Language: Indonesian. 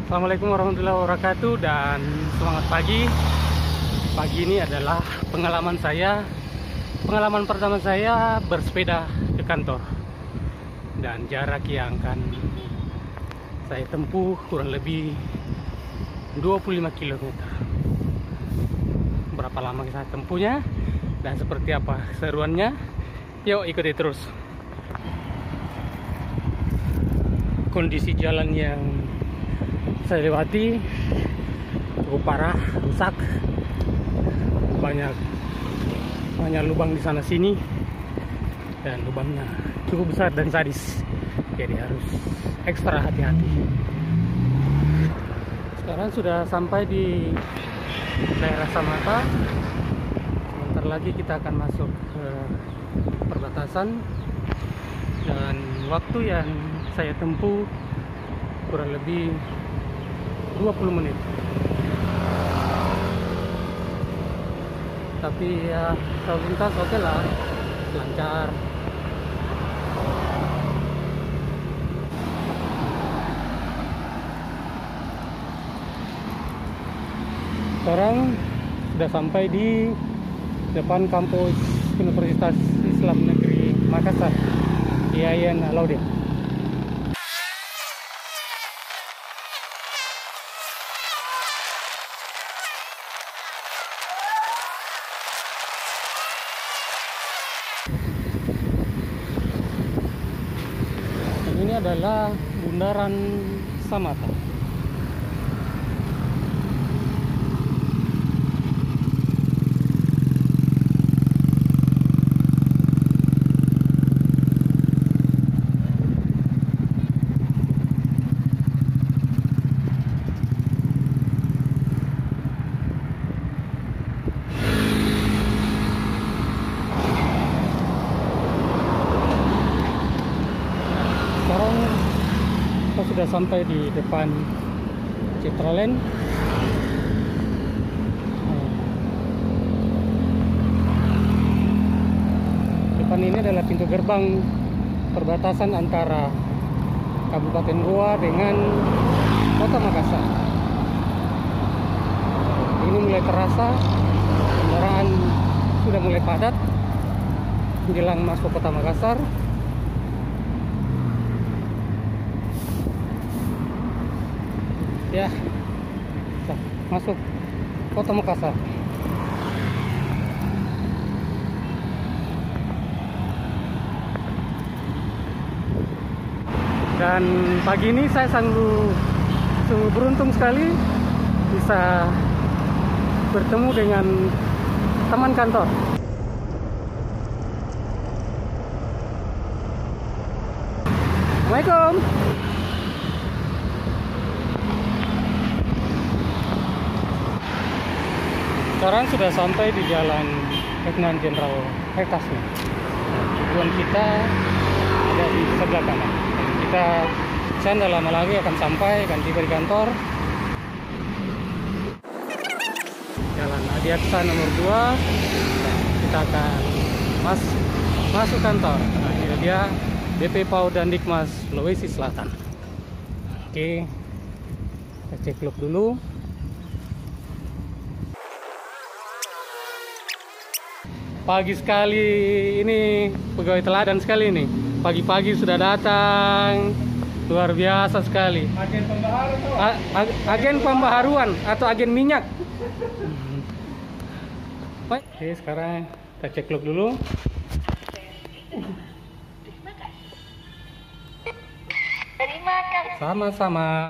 Assalamualaikum warahmatullahi wabarakatuh dan semangat pagi. Pagi ini adalah pengalaman pertama saya bersepeda ke kantor. Dan jarak yang akan saya tempuh kurang lebih 25 km. Berapa lama saya tempuhnya dan seperti apa keseruannya? Yuk ikuti terus. Kondisi jalan yang saya lewati cukup parah, rusak, banyak lubang di sana sini dan lubangnya cukup besar dan sadis, jadi harus ekstra hati-hati. Sekarang sudah sampai di daerah Samata. Sebentar lagi kita akan masuk ke perbatasan dan waktu yang saya tempuh kurang lebih 20 menit. Tapi ya lalu lintas oke lah, lancar. Sekarang sudah sampai di depan kampus Universitas Islam Negeri Makassar, IAIN Laude. Ini adalah bundaran Samata. Sekarang kita sudah sampai di depan Citraland. Depan ini adalah pintu gerbang perbatasan antara Kabupaten Goa dengan Kota Makassar. Ini mulai terasa kendaraan sudah mulai padat menjelang masuk Kota Makassar. Ya, masuk Kota Makassar. Dan pagi ini saya sungguh beruntung sekali bisa bertemu dengan teman kantor. Assalamualaikum. Sekarang sudah sampai di Jalan Letnan Jenderal Hektasmi. Tujuan kita ada di sebelah kanan. Saya tidak lama lagi akan sampai, akan tiba di kantor. Jalan Adiaksa nomor 2. Kita akan masuk kantor. Nah, ini dia BP PAUD dan Dikmas Sulawesi Selatan. Oke, kita cek log dulu. Pagi sekali ini, pegawai teladan sekali ini. Pagi-pagi sudah datang, luar biasa sekali. Agen pembaharuan, agen pembaharuan atau agen minyak. Oke, sekarang kita cek log dulu. Terima kasih. Sama-sama.